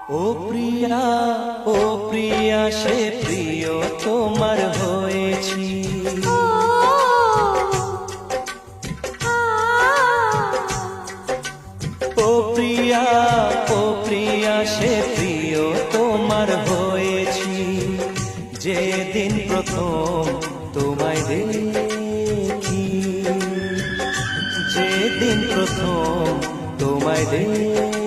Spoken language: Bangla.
ও প্রিয়া, ও প্রিয়া, সে প্রিয় তোমার হয়েছি। ও প্রিয়া, ও প্রিয়া, সে প্রিয় তোমার হয়েছি। যেদিন প্রথম তোমায় দেখি, যেদিন প্রথম তোমায় দেখি,